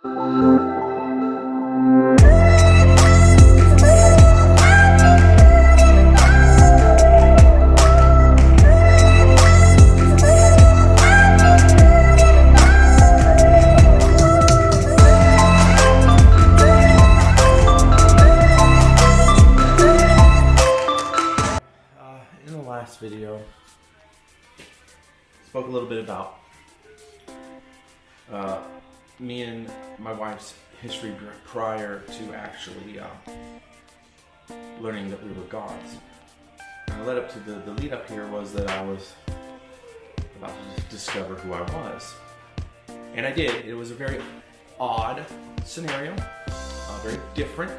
In the last video, spoke a little bit about me and my wife's history prior to actually learning that we were gods. And the lead up to the lead up here was that I was about to discover who I was. And I did. It was a very odd scenario, very different.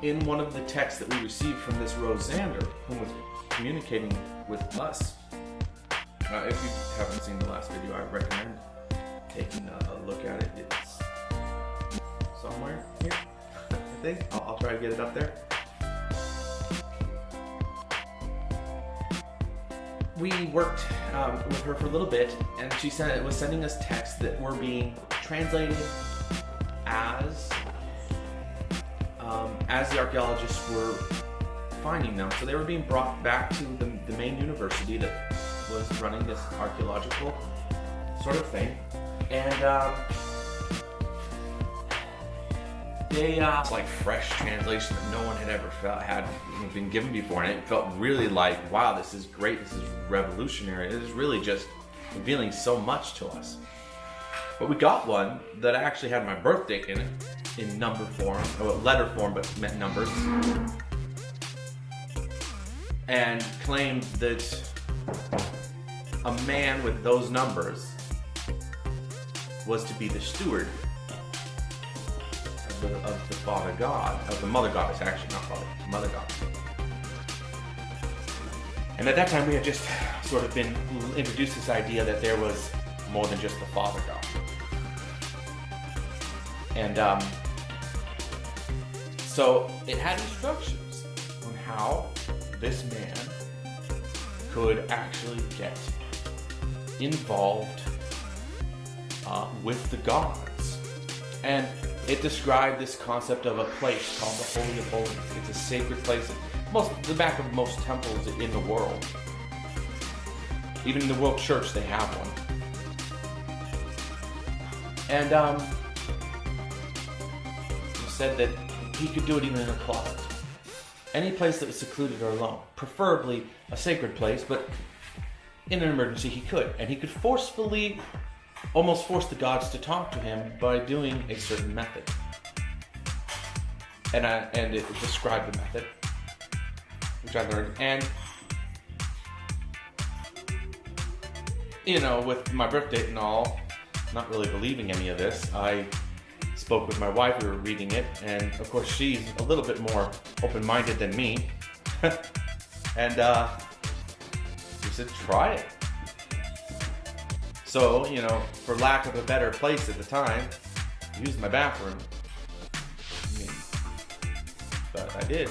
In one of the texts that we received from this Rosander, who was communicating with us, if you haven't seen the last video, I recommend taking a look at it. It's somewhere here, I think. I'll try to get it up there. We worked with her for a little bit, and she was sending us texts that were being translated as the archaeologists were finding them. So they were being brought back to the main university that was running this archaeological sort of thing. And they it's like fresh translation that no one had ever had been given before, and it felt really like, wow, this is great, this is revolutionary, it is really just revealing so much to us. But we got one that actually had my birth date in it, in number form, or letter form, but meant numbers, and claimed that a man with those numbers was to be the steward of the Father God, of the Mother Goddess, actually, not Father, Mother Goddess. And at that time we had just sort of been introduced to this idea that there was more than just the Father God. And so it had instructions on how this man could actually get involved with the gods. And it described this concept of a place called the Holy of Holies. It's a sacred place. The back of most temples in the world. Even in the World Church, they have one. And he said that he could do it even in a closet. Any place that was secluded or alone. Preferably a sacred place, but in an emergency he could. And he could forcefully, almost force the gods to talk to him by doing a certain method. And it described the method, which I learned. And, you know, with my birth date and all, not really believing any of this, I spoke with my wife, we were reading it, and of course she's a little bit more open-minded than me. And she said, try it. So, you know, for lack of a better place at the time, I used my bathroom. But I did.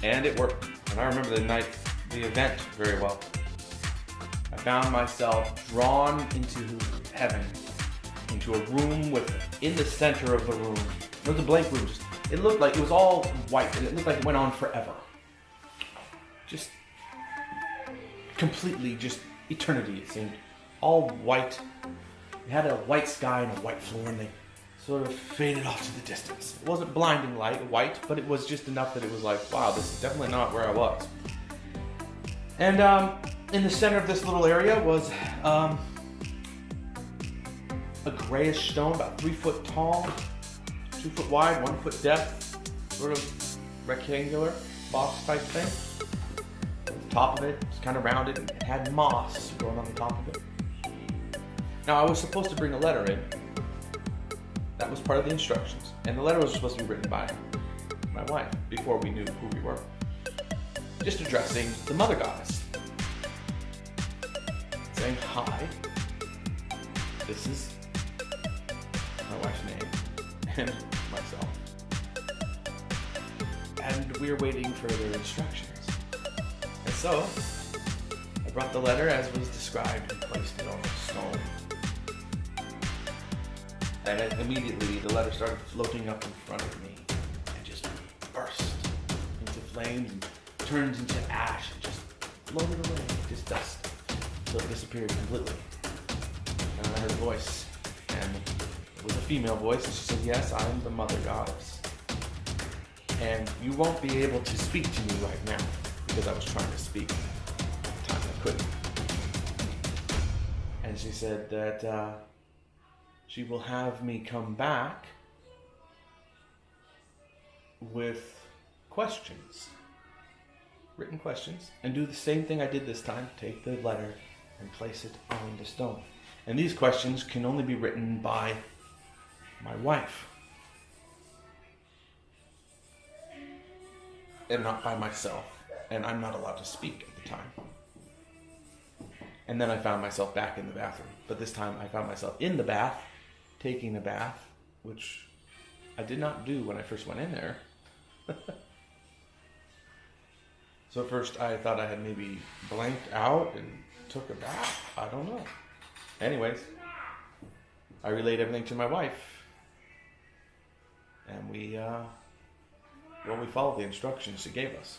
And it worked. And I remember the event very well. I found myself drawn into heaven, into a room in the center of the room. It was a blank room. It looked like it was all white, and it looked like it went on forever. Just completely, just eternity, it seemed. All white. It had a white sky and a white floor, and they sort of faded off to the distance. It wasn't blinding light, white, but it was just enough that it was like, wow, this is definitely not where I was. And in the center of this little area was a grayish stone, about 3 foot tall, 2 foot wide, 1 foot depth, sort of rectangular box type thing. The top of it was kind of rounded and it had moss growing on the top of it. Now I was supposed to bring a letter in. That was part of the instructions. And the letter was supposed to be written by my wife before we knew who we were. Just addressing the Mother Goddess. Saying, hi, this is my wife's name and myself. And we're waiting for further instructions. And so, I brought the letter as was described and placed it on the stone. And then immediately the letter started floating up in front of me and just burst into flames and turned into ash and just floated away, just dust, until it disappeared completely. And then I heard a voice, and it was a female voice, and she said, "Yes, I am the Mother Goddess. And you won't be able to speak to me right now," because I was trying to speak at the time I couldn't. And she said that she will have me come back with questions, written questions, and do the same thing I did this time. Take the letter and place it on the stone. And these questions can only be written by my wife and not by myself. And I'm not allowed to speak at the time. And then I found myself back in the bathroom. But this time I found myself in the bath, taking a bath, which I did not do when I first went in there. So first I thought I had maybe blanked out and took a bath. I don't know. Anyways, I relayed everything to my wife. And we followed the instructions she gave us.